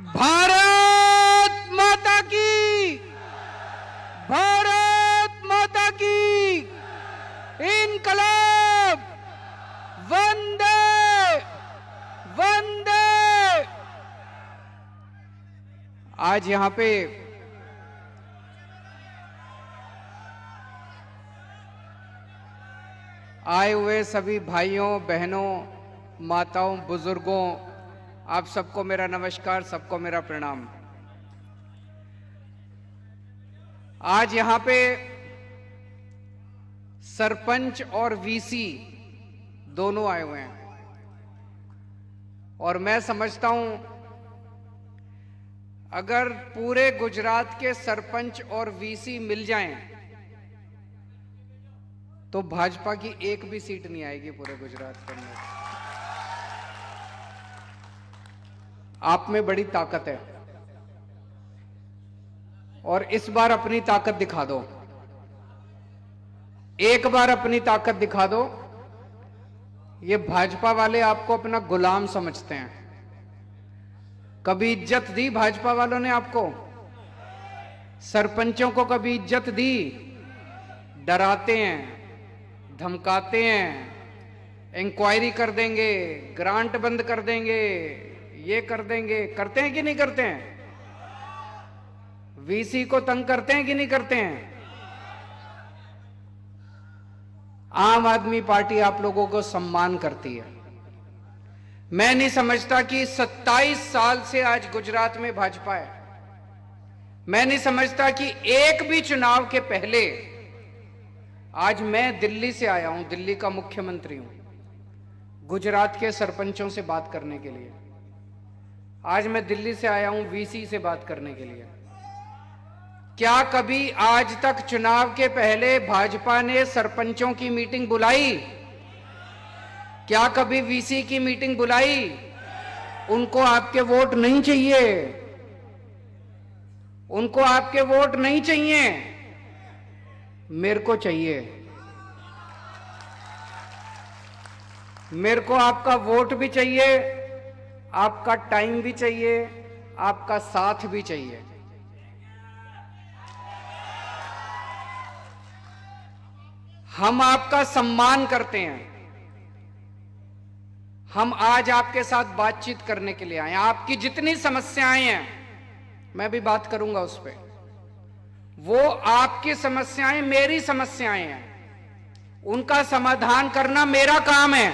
भारत माता की, भारत माता की इनकलाब, वंदे वंदे। आज यहां पे आए हुए सभी भाइयों बहनों, माताओं, बुजुर्गों, आप सबको मेरा नमस्कार, सबको मेरा प्रणाम। आज यहां पे सरपंच और वीसी दोनों आए हुए हैं और मैं समझता हूं अगर पूरे गुजरात के सरपंच और वीसी मिल जाएं तो भाजपा की एक भी सीट नहीं आएगी पूरे गुजरात के अंदर। आप में बड़ी ताकत है और इस बार अपनी ताकत दिखा दो, एक बार अपनी ताकत दिखा दो। ये भाजपा वाले आपको अपना गुलाम समझते हैं। कभी इज्जत दी भाजपा वालों ने आपको? सरपंचों को कभी इज्जत दी? डराते हैं, धमकाते हैं, इंक्वायरी कर देंगे, ग्रांट बंद कर देंगे, ये कर देंगे। करते हैं कि नहीं करते हैं? वीसी को तंग करते हैं कि नहीं करते हैं? आम आदमी पार्टी आप लोगों को सम्मान करती है। मैं नहीं समझता कि 27 साल से आज गुजरात में भाजपा है। मैं नहीं समझता कि एक भी चुनाव के पहले, आज मैं दिल्ली से आया हूं, दिल्ली का मुख्यमंत्री हूं, गुजरात के सरपंचों से बात करने के लिए। आज मैं दिल्ली से आया हूं वीसी से बात करने के लिए। क्या कभी आज तक चुनाव के पहले भाजपा ने सरपंचों की मीटिंग बुलाई? क्या कभी वीसी की मीटिंग बुलाई? उनको आपके वोट नहीं चाहिए, उनको आपके वोट नहीं चाहिए, मेरे को चाहिए। मेरे को आपका वोट भी चाहिए, आपका टाइम भी चाहिए, आपका साथ भी चाहिए। हम आपका सम्मान करते हैं। हम आज आपके साथ बातचीत करने के लिए आए हैं। आपकी जितनी समस्याएं हैं मैं भी बात करूंगा उस पर। वो आपकी समस्याएं मेरी समस्याएं हैं, उनका समाधान करना मेरा काम है।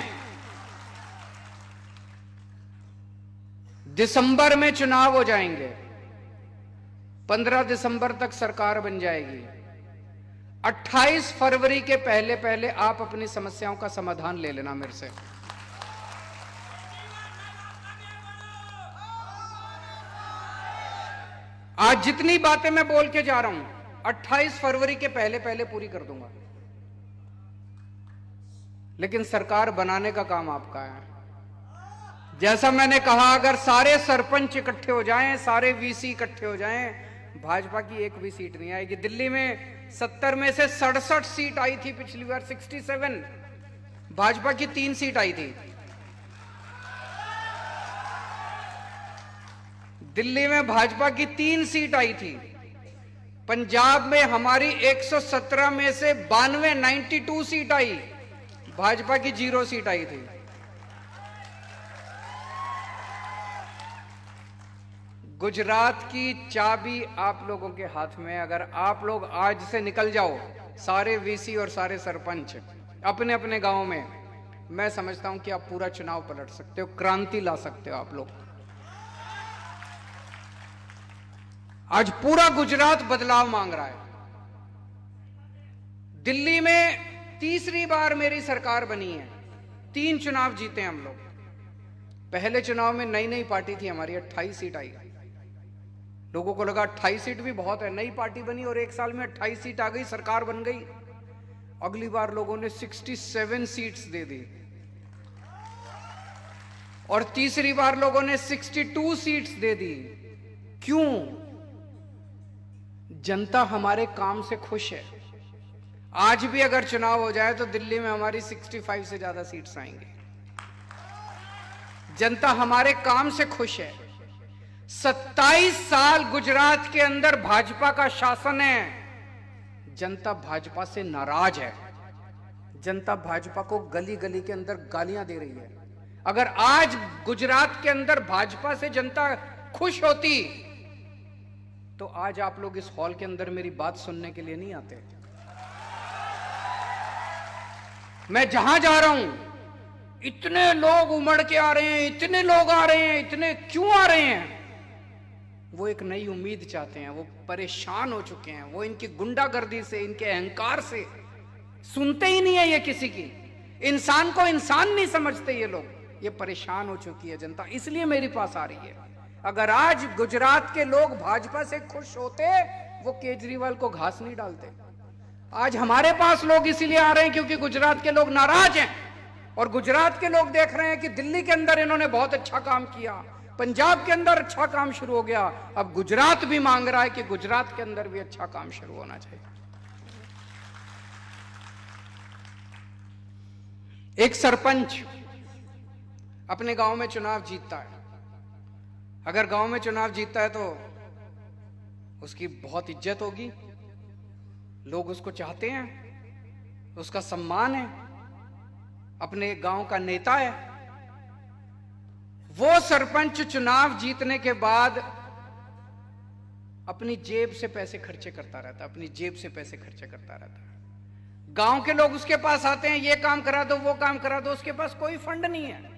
दिसंबर में चुनाव हो जाएंगे, 15 दिसंबर तक सरकार बन जाएगी। 28 फरवरी के पहले पहले आप अपनी समस्याओं का समाधान ले लेना मेरे से। आज जितनी बातें मैं बोल के जा रहा हूं 28 फरवरी के पहले पहले पूरी कर दूंगा। लेकिन सरकार बनाने का काम आपका है। जैसा मैंने कहा, अगर सारे सरपंच इकट्ठे हो जाएं, सारे वीसी इकट्ठे हो जाएं, भाजपा की एक भी सीट नहीं आएगी। दिल्ली में 70 में से 67 सीट आई थी पिछली बार, 67। भाजपा की 3 सीट आई थी। दिल्ली में भाजपा की 3 सीट आई थी। पंजाब में हमारी 117 में से 92 सीट आई, भाजपा की 0 सीट आई थी। गुजरात की चाबी आप लोगों के हाथ में। अगर आप लोग आज से निकल जाओ, सारे वीसी और सारे सरपंच अपने अपने गांव में, मैं समझता हूं कि आप पूरा चुनाव पलट सकते हो, क्रांति ला सकते हो आप लोग। आज पूरा गुजरात बदलाव मांग रहा है। दिल्ली में तीसरी बार मेरी सरकार बनी है, 3 चुनाव जीते हम लोग। पहले चुनाव में नई नई पार्टी थी हमारी, 28 सीट आई। लोगों को लगा 28 सीट भी बहुत है, नई पार्टी बनी और 1 साल में 28 सीट आ गई, सरकार बन गई। अगली बार लोगों ने 67 सीट्स दे दी और तीसरी बार लोगों ने 62 सीट्स दे दी। क्यों? जनता हमारे काम से खुश है। आज भी अगर चुनाव हो जाए तो दिल्ली में हमारी 65 से ज्यादा सीट्स आएंगी। जनता हमारे काम से खुश है। 27 साल गुजरात के अंदर भाजपा का शासन है। जनता भाजपा से नाराज है। जनता भाजपा को गली गली के अंदर गालियां दे रही है। अगर आज गुजरात के अंदर भाजपा से जनता खुश होती तो आज आप लोग इस हॉल के अंदर मेरी बात सुनने के लिए नहीं आते। मैं जहां जा रहा हूं इतने लोग उमड़ के आ रहे हैं, इतने लोग आ रहे हैं, इतने क्यों आ रहे हैं? वो एक नई उम्मीद चाहते हैं। वो परेशान हो चुके हैं। वो इनकी गुंडागर्दी से, इनके अहंकार से सुनते ही नहीं है ये किसी की। इंसान को इंसान नहीं समझते ये लोग। ये परेशान हो चुकी है जनता, इसलिए मेरे पास आ रही है। अगर आज गुजरात के लोग भाजपा से खुश होते वो केजरीवाल को घास नहीं डालते। आज हमारे पास लोग इसीलिए आ रहे हैं क्योंकि गुजरात के लोग नाराज हैं। और गुजरात के लोग देख रहे हैं कि दिल्ली के अंदर इन्होंने बहुत अच्छा काम किया, पंजाब के अंदर अच्छा काम शुरू हो गया, अब गुजरात भी मांग रहा है कि गुजरात के अंदर भी अच्छा काम शुरू होना चाहिए। एक सरपंच अपने गांव में चुनाव जीतता है। अगर गांव में चुनाव जीतता है तो उसकी बहुत इज्जत होगी, लोग उसको चाहते हैं, उसका सम्मान है, अपने गांव का नेता है। वो सरपंच चुनाव जीतने के बाद अपनी जेब से पैसे खर्चे करता रहता है, अपनी जेब से पैसे खर्चे करता रहता है। गांव के लोग उसके पास आते हैं, ये काम करा दो, वो काम करा दो, उसके पास कोई फंड नहीं है।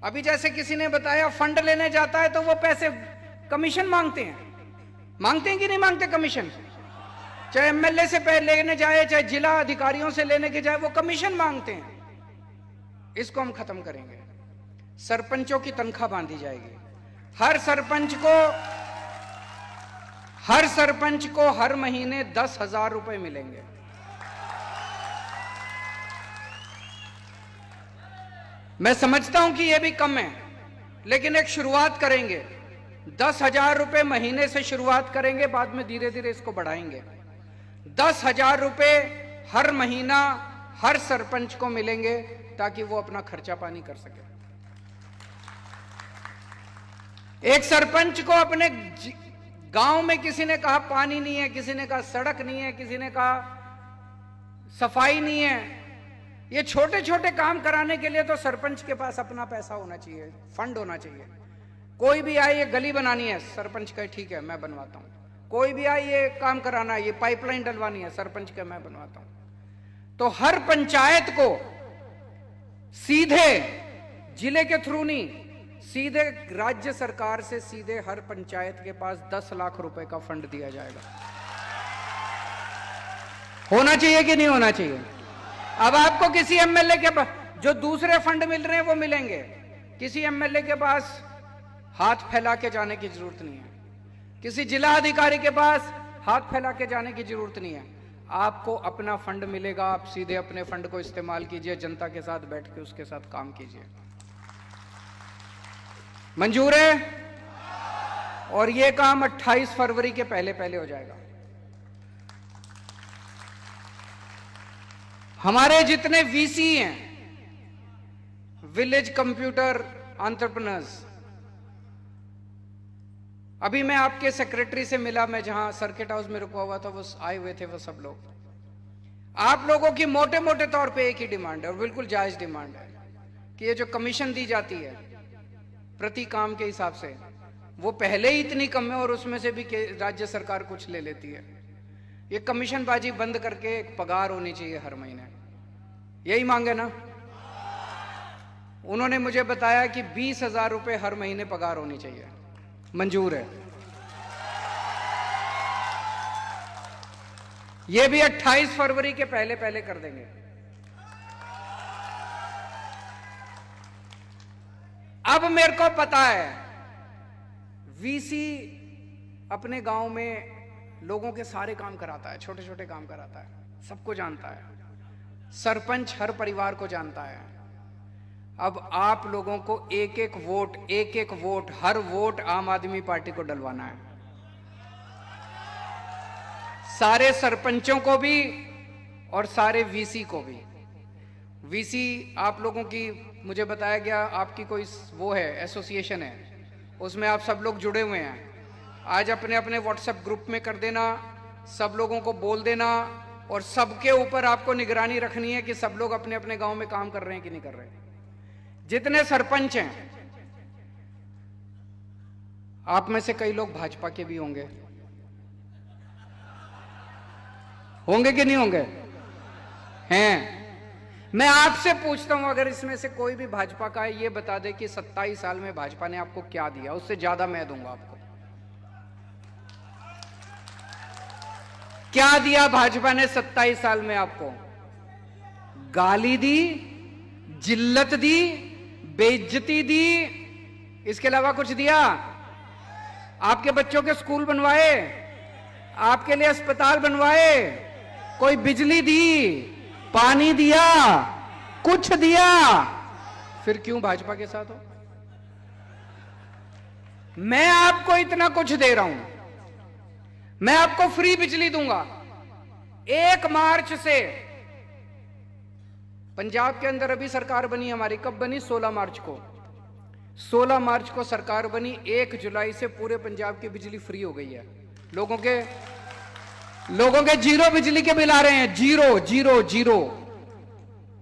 अभी जैसे किसी ने बताया फंड लेने जाता है तो वो पैसे कमीशन मांगते हैं कि नहीं मांगते कमीशन? चाहे एमएलए से लेने जाए, चाहे जिला अधिकारियों से लेने के जाए, वो कमीशन मांगते हैं। इसको हम खत्म करेंगे। सरपंचों की तनख्वाह बांधी जाएगी। हर सरपंच को हर महीने 10,000 रुपए मिलेंगे। मैं समझता हूं कि यह भी कम है, लेकिन एक शुरुआत करेंगे। 10,000 रुपए महीने से शुरुआत करेंगे, बाद में धीरे धीरे इसको बढ़ाएंगे। 10,000 रुपए हर महीना हर सरपंच को मिलेंगे ताकि वो अपना खर्चा पानी कर सके। एक सरपंच को अपने गांव में किसी ने कहा पानी नहीं है, किसी ने कहा सड़क नहीं है, किसी ने कहा सफाई नहीं है, ये छोटे छोटे काम कराने के लिए तो सरपंच के पास अपना पैसा होना चाहिए, फंड होना चाहिए। कोई भी आए ये गली बनानी है, सरपंच कहे ठीक है मैं बनवाता हूं। कोई भी आए ये काम कराना है, ये पाइपलाइन डलवानी है, सरपंच कहे मैं बनवाता हूं। तो हर पंचायत को सीधे जिले के थ्रू नहीं, सीधे राज्य सरकार से सीधे हर पंचायत के पास 10 लाख रुपए का फंड दिया जाएगा। होना चाहिए कि नहीं होना चाहिए? अब आपको किसी एमएलए के पास जो दूसरे फंड मिल रहे हैं वो मिलेंगे। किसी एमएलए के पास हाथ फैला के जाने की जरूरत नहीं है, किसी जिला अधिकारी के पास हाथ फैला के जाने की जरूरत नहीं है। आपको अपना फंड मिलेगा, आप सीधे अपने फंड को इस्तेमाल कीजिए, जनता के साथ बैठ के उसके साथ काम कीजिए। मंजूर है? और यह काम 28 फरवरी के पहले पहले हो जाएगा। हमारे जितने वीसी हैं, विलेज कंप्यूटर एंटरप्रेन्योर्स, अभी मैं आपके सेक्रेटरी से मिला, मैं जहां सर्किट हाउस में रुका हुआ था वो आए हुए थे वो सब लोग। आप लोगों की मोटे मोटे तौर पे एक ही डिमांड है और बिल्कुल जायज डिमांड है कि ये जो कमीशन दी जाती है प्रति काम के हिसाब से, वो पहले ही इतनी कम है और उसमें से भी राज्य सरकार कुछ ले लेती है। ये कमीशन बाजी बंद करके एक पगार होनी चाहिए हर महीने। यही मांगे ना? उन्होंने मुझे बताया कि 20,000 रुपए हर महीने पगार होनी चाहिए। मंजूर है? यह भी 28 फरवरी के पहले पहले कर देंगे। अब मेरे को पता है वीसी अपने गांव में लोगों के सारे काम कराता है, छोटे छोटे काम कराता है, सबको जानता है। सरपंच हर परिवार को जानता है। अब आप लोगों को एक एक वोट, हर वोट आम आदमी पार्टी को डलवाना है। सारे सरपंचों को भी और सारे वीसी को भी। वीसी आप लोगों की, मुझे बताया गया आपकी कोई वो है, एसोसिएशन है, उसमें आप सब लोग जुड़े हुए हैं। आज अपने अपने व्हाट्सएप ग्रुप में कर देना, सब लोगों को बोल देना, और सबके ऊपर आपको निगरानी रखनी है कि सब लोग अपने अपने गांव में काम कर रहे हैं कि नहीं कर रहे हैं। जितने सरपंच हैं, आप में से कई लोग भाजपा के भी होंगे कि नहीं होंगे? हैं। मैं आपसे पूछता हूं, अगर इसमें से कोई भी भाजपा का है, ये बता दे कि 27 साल में भाजपा ने आपको क्या दिया, उससे ज्यादा मैं दूंगा आपको। क्या दिया भाजपा ने 27 साल में आपको? गाली दी, जिल्लत दी, बेइज्जती दी, इसके अलावा कुछ दिया? आपके बच्चों के स्कूल बनवाए, आपके लिए अस्पताल बनवाए, कोई बिजली दी, पानी दिया, कुछ दिया? फिर क्यों भाजपा के साथ हो? मैं आपको इतना कुछ दे रहा हूं, मैं आपको फ्री बिजली दूंगा। 1 मार्च से पंजाब के अंदर अभी सरकार बनी हमारी, कब बनी? 16 मार्च को। 16 मार्च को सरकार बनी, 1 जुलाई से पूरे पंजाब की बिजली फ्री हो गई है। लोगों के जीरो बिजली के बिल आ रहे हैं, जीरो।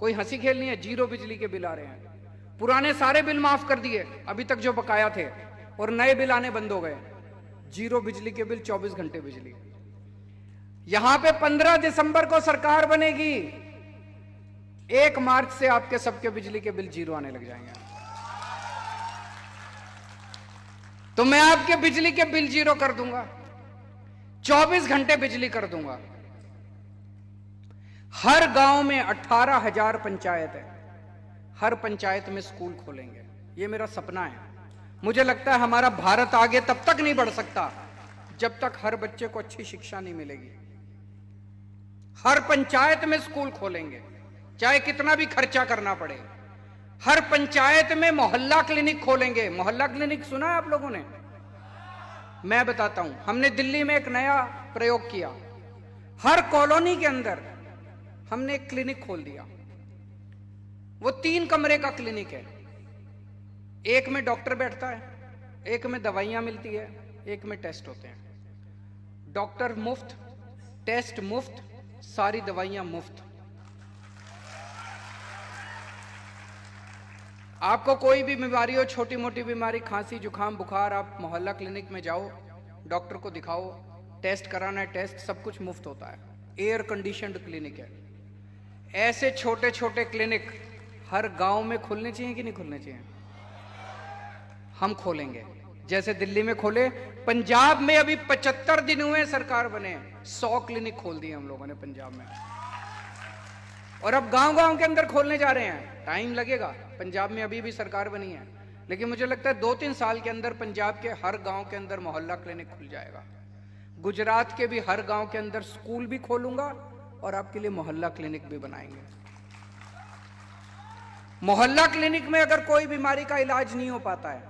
कोई हंसी खेल नहीं है, जीरो बिजली के बिल आ रहे हैं। पुराने सारे बिल माफ कर दिए अभी तक जो बकाया थे, और नए बिल आने बंद हो गए। जीरो बिजली के बिल, 24 घंटे बिजली। यहां पे 15 दिसंबर को सरकार बनेगी, 1 मार्च से आपके सबके बिजली के बिल जीरो आने लग जाएंगे। तो मैं आपके बिजली के बिल जीरो कर दूंगा, 24 घंटे बिजली कर दूंगा। हर गांव में 18,000 पंचायत है, हर पंचायत में स्कूल खोलेंगे। ये मेरा सपना है। मुझे लगता है हमारा भारत आगे तब तक नहीं बढ़ सकता जब तक हर बच्चे को अच्छी शिक्षा नहीं मिलेगी। हर पंचायत में स्कूल खोलेंगे, चाहे कितना भी खर्चा करना पड़े। हर पंचायत में मोहल्ला क्लिनिक खोलेंगे। मोहल्ला क्लिनिक सुना है आप लोगों ने? मैं बताता हूं, हमने दिल्ली में एक नया प्रयोग किया। हर कॉलोनी के अंदर हमने एक क्लिनिक खोल दिया। वो 3 कमरे का क्लिनिक है। एक में डॉक्टर बैठता है, एक में दवाइयां मिलती है, एक में टेस्ट होते हैं। डॉक्टर मुफ्त, टेस्ट मुफ्त, सारी दवाइयां मुफ्त। आपको कोई भी बीमारी हो, छोटी मोटी बीमारी, खांसी जुकाम बुखार, आप मोहल्ला क्लिनिक में जाओ, डॉक्टर को दिखाओ, टेस्ट कराना है टेस्ट, सब कुछ मुफ्त होता है। एयर कंडीशनड क्लिनिक है। ऐसे छोटे छोटे क्लिनिक हर गांव में खुलने चाहिए कि नहीं खुलने चाहिए? हम खोलेंगे, जैसे दिल्ली में खोले। पंजाब में अभी 75 दिन हुए सरकार बने, 100 क्लिनिक खोल दिए हम लोगों ने पंजाब में। और अब गांव गांव के अंदर खोलने जा रहे हैं। टाइम लगेगा, पंजाब में अभी भी सरकार बनी है, लेकिन मुझे लगता है 2-3 साल के अंदर पंजाब के हर गांव के अंदर मोहल्ला क्लिनिक खुल जाएगा। गुजरात के भी हर गांव के अंदर स्कूल भी खोलूंगा और आपके लिए मोहल्ला क्लिनिक भी बनाएंगे। मोहल्ला क्लिनिक में अगर कोई बीमारी का इलाज नहीं हो पाता है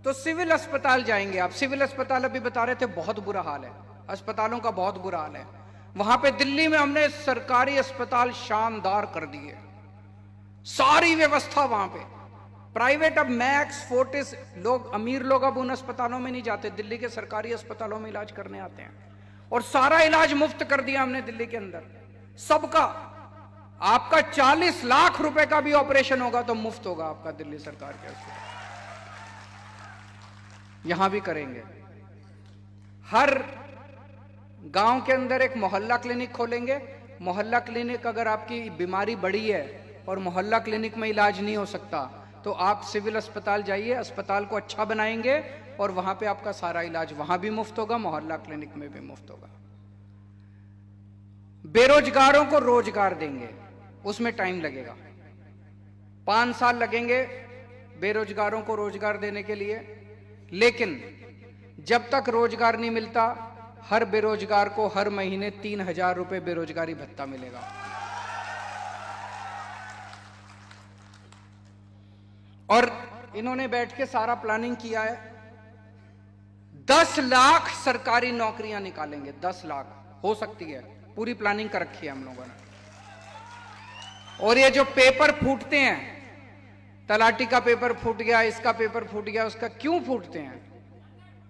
तो सिविल अस्पताल जाएंगे आप। सिविल अस्पताल अभी बता रहे थे बहुत बुरा हाल है, अस्पतालों का बहुत बुरा हाल है। वहां पे दिल्ली में हमने सरकारी अस्पताल शानदार कर दिए, सारी व्यवस्था वहां पे। प्राइवेट अब मैक्स, फोर्टिस, लोग अमीर लोग अब उन अस्पतालों में नहीं जाते, दिल्ली के सरकारी अस्पतालों में इलाज करने आते हैं। और सारा इलाज मुफ्त कर दिया हमने दिल्ली के अंदर, सबका। आपका 40 लाख रुपए का भी ऑपरेशन होगा तो मुफ्त होगा आपका दिल्ली सरकार के अस्पताल। यहां भी करेंगे। हर गांव के अंदर एक मोहल्ला क्लिनिक खोलेंगे। मोहल्ला क्लिनिक, अगर आपकी बीमारी बड़ी है और मोहल्ला क्लिनिक में इलाज नहीं हो सकता तो आप सिविल अस्पताल जाइए, अस्पताल को अच्छा बनाएंगे और वहां पे आपका सारा इलाज वहां भी मुफ्त होगा, मोहल्ला क्लिनिक में भी मुफ्त होगा। बेरोजगारों को रोजगार देंगे, उसमें टाइम लगेगा, 5 साल लगेंगे बेरोजगारों को रोजगार देने के लिए। लेकिन जब तक रोजगार नहीं मिलता, हर बेरोजगार को हर महीने 3,000 रुपए बेरोजगारी भत्ता मिलेगा। और इन्होंने बैठ के सारा प्लानिंग किया है, 10 लाख सरकारी नौकरियां निकालेंगे। 10 लाख हो सकती है, पूरी प्लानिंग कर रखी है हम लोगों ने। और ये जो पेपर फूटते हैं, तलाटी का पेपर फूट गया, इसका पेपर फूट गया, उसका। क्यों फूटते हैं?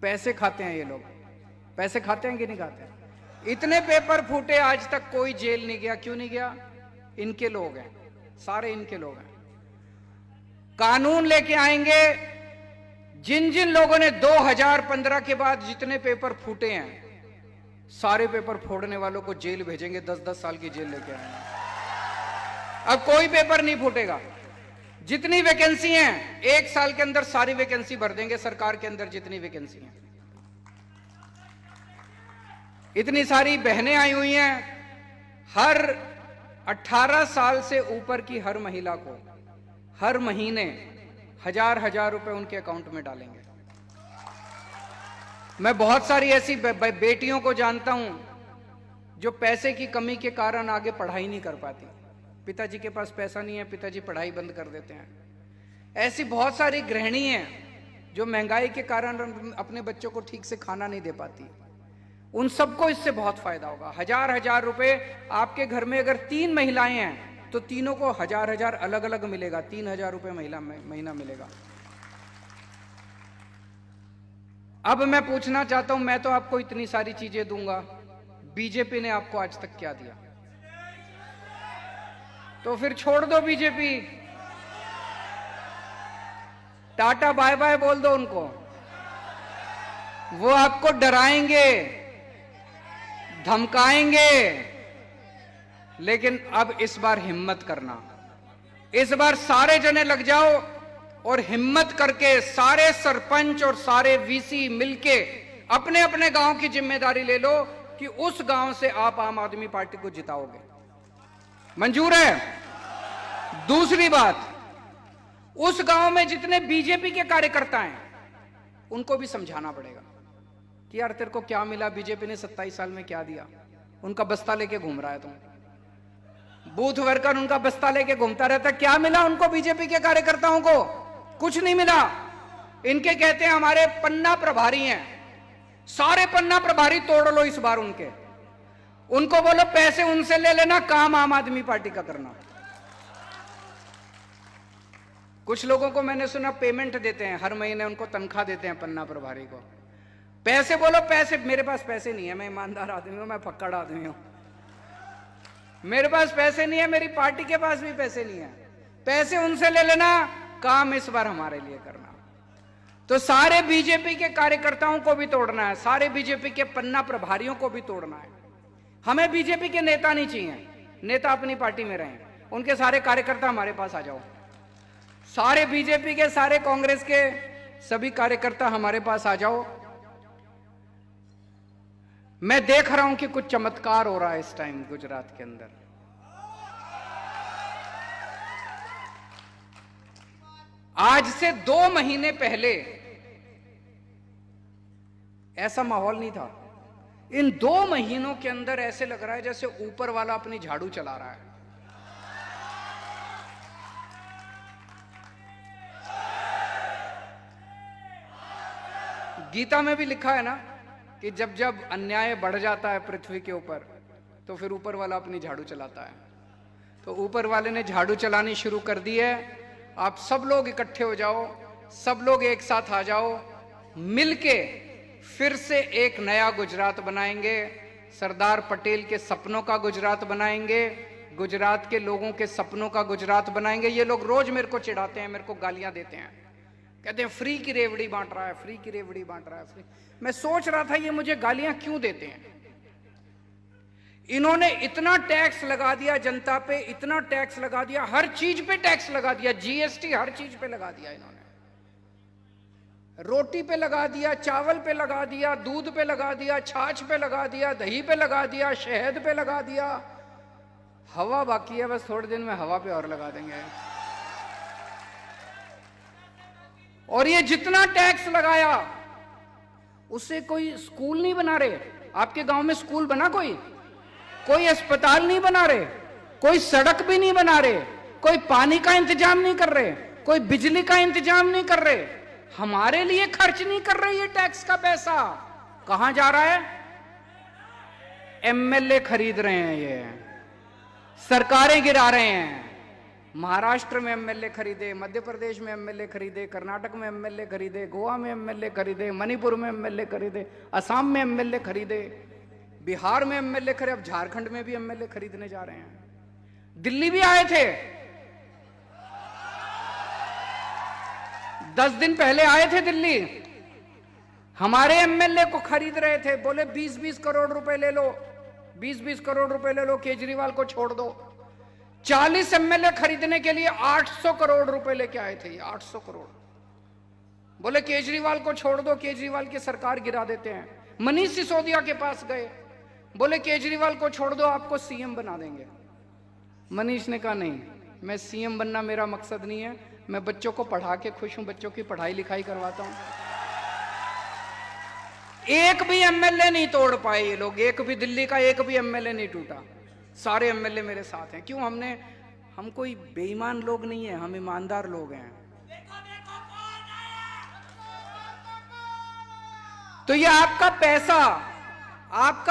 पैसे खाते हैं ये लोग। पैसे खाते हैं कि नहीं खाते? इतने पेपर फूटे, आज तक कोई जेल नहीं गया। क्यों नहीं गया? इनके लोग हैं, सारे इनके लोग हैं। कानून लेके आएंगे। जिन जिन लोगों ने 2015 के बाद जितने पेपर फूटे हैं, सारे पेपर फोड़ने वालों को जेल भेजेंगे, 10-10 साल की जेल लेके आएंगे। अब कोई पेपर नहीं फूटेगा। जितनी वैकेंसी हैं, 1 साल के अंदर सारी वैकेंसी भर देंगे सरकार के अंदर, जितनी वैकेंसी हैं। इतनी सारी बहनें आई हुई हैं। हर 18 साल से ऊपर की हर महिला को हर महीने 1000-1000 रुपए उनके अकाउंट में डालेंगे। मैं बहुत सारी ऐसी बेटियों को जानता हूं जो पैसे की कमी के कारण आगे पढ़ाई नहीं कर पाती। पिताजी के पास पैसा नहीं है, पिताजी पढ़ाई बंद कर देते हैं। ऐसी बहुत सारी गृहिणी हैं जो महंगाई के कारण अपने बच्चों को ठीक से खाना नहीं दे पाती। उन सबको इससे बहुत फायदा होगा। 1000-1000 रुपए आपके घर में अगर 3 महिलाएं हैं तो तीनों को 1000-1000 अलग अलग मिलेगा। 3000 रुपए महीना मिलेगा। अब मैं पूछना चाहता हूं, मैं तो आपको इतनी सारी चीजें दूंगा, बीजेपी ने आपको आज तक क्या दिया? तो फिर छोड़ दो बीजेपी, टाटा बाय बाय बोल दो उनको। वो आपको डराएंगे, धमकाएंगे, लेकिन अब इस बार हिम्मत करना। इस बार सारे जने लग जाओ और हिम्मत करके सारे सरपंच और सारे वीसी मिलके अपने अपने गांव की जिम्मेदारी ले लो कि उस गांव से आप आम आदमी पार्टी को जिताओगे। मंजूर है? दूसरी बात, उस गांव में जितने बीजेपी के कार्यकर्ता हैं उनको भी समझाना पड़ेगा कि यार तेरे को क्या मिला, बीजेपी ने 27 साल में क्या दिया। उनका बस्ता लेके घूम रहा है तुम, बूथ वर्कर उनका बस्ता लेके घूमता रहता। क्या मिला उनको? बीजेपी के कार्यकर्ताओं को कुछ नहीं मिला। इनके कहते हैं हमारे पन्ना प्रभारी हैं, सारे पन्ना प्रभारी तोड़ लो इस बार उनके। उनको बोलो पैसे उनसे ले लेना, काम आम आदमी पार्टी का करना। कुछ लोगों को मैंने सुना पेमेंट देते हैं, हर महीने उनको तनख्वाह देते हैं पन्ना प्रभारी को। पैसे बोलो पैसे। मेरे पास पैसे नहीं है, मैं ईमानदार आदमी हूं, मैं फक्कड़ आदमी हूं। मेरे पास पैसे नहीं है, मेरी पार्टी के पास भी पैसे नहीं है। पैसे उनसे ले लेना, काम इस बार हमारे लिए करना। तो सारे बीजेपी के कार्यकर्ताओं को भी तोड़ना है, सारे बीजेपी के पन्ना प्रभारियों को भी तोड़ना है। हमें बीजेपी के नेता नहीं चाहिए, नेता अपनी पार्टी में रहें, उनके सारे कार्यकर्ता हमारे पास आ जाओ। सारे बीजेपी के, सारे कांग्रेस के सभी कार्यकर्ता हमारे पास आ जाओ। मैं देख रहा हूं कि कुछ चमत्कार हो रहा है इस टाइम गुजरात के अंदर। आज से 2 महीने पहले ऐसा माहौल नहीं था। इन 2 महीनों के अंदर ऐसे लग रहा है जैसे ऊपर वाला अपनी झाड़ू चला रहा है। गीता में भी लिखा है ना कि जब जब अन्याय बढ़ जाता है पृथ्वी के ऊपर तो फिर ऊपर वाला अपनी झाड़ू चलाता है। तो ऊपर वाले ने झाड़ू चलानी शुरू कर दी है। आप सब लोग इकट्ठे हो जाओ, सब लोग एक साथ आ जाओ, मिलके फिर से एक नया गुजरात बनाएंगे। सरदार पटेल के सपनों का गुजरात बनाएंगे, गुजरात के लोगों के सपनों का गुजरात बनाएंगे। ये लोग रोज मेरे को चिढ़ाते हैं, मेरे को गालियां देते हैं, कहते हैं फ्री की रेवड़ी बांट रहा है, फ्री की रेवड़ी बांट रहा है, फ्री। मैं सोच रहा था ये मुझे गालियां क्यों देते हैं। इन्होंने इतना टैक्स लगा दिया जनता पे, इतना टैक्स लगा दिया, हर चीज पे टैक्स लगा दिया, जीएसटी हर चीज पे लगा दिया इन्होंने। रोटी पे लगा दिया, चावल पे लगा दिया, दूध पे लगा दिया, छाछ पे लगा दिया, दही पे लगा दिया, शहद पे लगा दिया। हवा बाकी है, बस थोड़े दिन में हवा पे और लगा देंगे। और ये जितना टैक्स लगाया उससे कोई स्कूल नहीं बना रहे। आपके गांव में स्कूल बना? कोई अस्पताल नहीं बना रहे, कोई सड़क भी नहीं बना रहे, कोई पानी का इंतजाम नहीं कर रहे, कोई बिजली का इंतजाम नहीं कर रहे, हमारे लिए खर्च नहीं कर रहे। ये टैक्स का पैसा कहां जा रहा है? एमएलए खरीद रहे हैं, ये सरकारें गिरा रहे हैं, महाराष्ट्र में एमएलए खरीदे, मध्य प्रदेश में एमएलए खरीदे, कर्नाटक में एमएलए खरीदे, गोवा में एमएलए खरीदे, मणिपुर में एमएलए खरीदे, असम में एमएलए खरीदे, बिहार में एमएलए खरीदे, अब झारखंड में भी एमएलए खरीदने जा रहे हैं। दिल्ली भी आए थे, 10 दिन पहले आए थे दिल्ली, हमारे एमएलए को खरीद रहे थे, बोले 20-20 करोड़ रुपए ले लो, 20-20 करोड़ रुपए ले लो, केजरीवाल को छोड़ दो। 40 एमएलए खरीदने के लिए 800 करोड़ रुपए लेके आए थे, 800 करोड़। बोले केजरीवाल को छोड़ दो, केजरीवाल की सरकार गिरा देते हैं। मनीष सिसोदिया के पास गए, बोले केजरीवाल को छोड़ दो, आपको सीएम बना देंगे। मनीष ने कहा नहीं, मैं सीएम बनना मेरा मकसद नहीं है, मैं बच्चों को पढ़ा के खुश हूं, बच्चों की पढ़ाई लिखाई करवाता हूं। एक भी एमएलए नहीं तोड़ पाए ये लोग, एक भी दिल्ली का एक भी एमएलए नहीं टूटा, सारे एमएलए मेरे साथ हैं। क्यों? हम कोई बेईमान लोग नहीं है, हम ईमानदार लोग हैं। तो ये आपका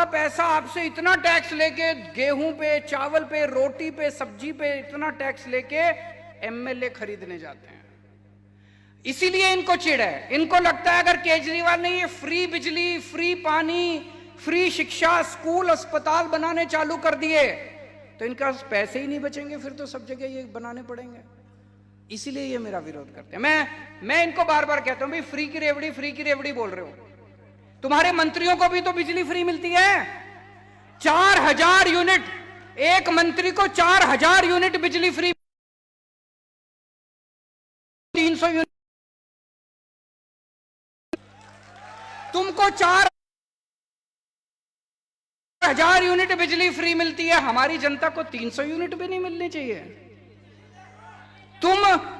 पैसा आपसे इतना टैक्स लेके, गेहूं पे, चावल पे, रोटी पे, सब्जी पे इतना टैक्स लेके एमएलए खरीदने जाते हैं। इसीलिए इनको चिढ़ है, इनको लगता है अगर केजरीवाल ने ये फ्री बिजली, फ्री पानी, फ्री शिक्षा, स्कूल, अस्पताल बनाने चालू कर दिए तो इनके पास पैसे ही नहीं बचेंगे, फिर तो सब जगह ये बनाने पड़ेंगे। इसीलिए ये मेरा विरोध करते हैं। मैं इनको बार बार कहता हूं, भाई फ्री की रेवड़ी बोल रहे हो, तुम्हारे मंत्रियों को भी तो बिजली फ्री मिलती है। 4000 यूनिट, एक मंत्री को 4000 यूनिट बिजली फ्री, 300 यूनिट, तुमको 4000 यूनिट बिजली फ्री मिलती है, हमारी जनता को 300 यूनिट भी नहीं मिलनी चाहिए। तुम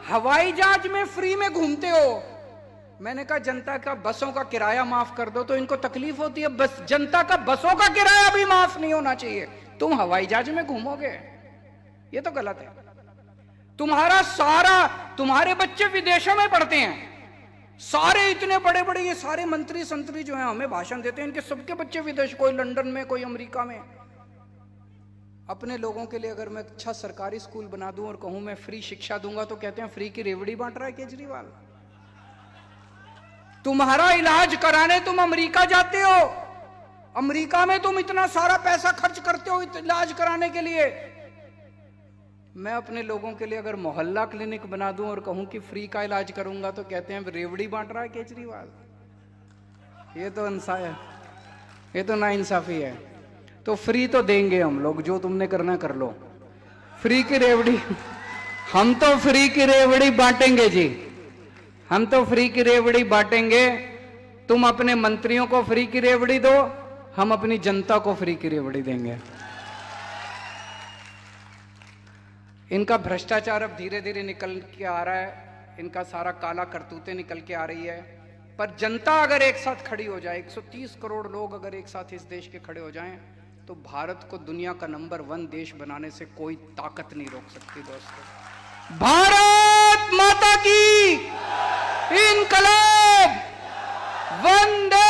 हवाई जहाज में फ्री में घूमते हो, मैंने कहा जनता का बसों का किराया माफ कर दो, तो इनको तकलीफ होती है, बस जनता का बसों का किराया भी माफ नहीं होना चाहिए, तुम हवाई जहाज में घूमोगे, ये तो गलत है। तुम्हारे बच्चे विदेशों में पढ़ते हैं, सारे इतने बड़े बड़े ये सारे मंत्री संतरी जो हैं हमें भाषण देते हैं, इनके सबके बच्चे विदेश, कोई लंदन में, कोई अमेरिका में। अपने लोगों के लिए अगर मैं अच्छा सरकारी स्कूल बना दूं और कहूं मैं फ्री शिक्षा दूंगा तो कहते हैं फ्री की रेवड़ी बांट रहा है केजरीवाल। तुम्हारा इलाज कराने तुम अमेरिका जाते हो, अमेरिका में तुम इतना सारा पैसा खर्च करते हो इलाज कराने के लिए। मैं अपने लोगों के लिए अगर मोहल्ला क्लिनिक बना दूं और कहूं कि फ्री का इलाज करूंगा तो कहते हैं रेवड़ी बांट रहा है केजरीवाल। ये तो नाइंसाफी है। तो फ्री तो देंगे हम लोग, जो तुमने करना कर लो। फ्री की रेवड़ी, हम तो फ्री की रेवड़ी बांटेंगे जी, हम तो फ्री की रेवड़ी बांटेंगे। तुम अपने मंत्रियों को फ्री की रेवड़ी दो, हम अपनी जनता को फ्री की रेवड़ी देंगे। इनका भ्रष्टाचार अब धीरे धीरे निकल के आ रहा है, इनका सारा काला करतूतें निकल के आ रही है। पर जनता अगर एक साथ खड़ी हो जाए, 130 करोड़ लोग अगर एक साथ इस देश के खड़े हो जाएं, तो भारत को दुनिया का नंबर 1 देश बनाने से कोई ताकत नहीं रोक सकती। दोस्तों, भारत माता की इनकलाब, वंदे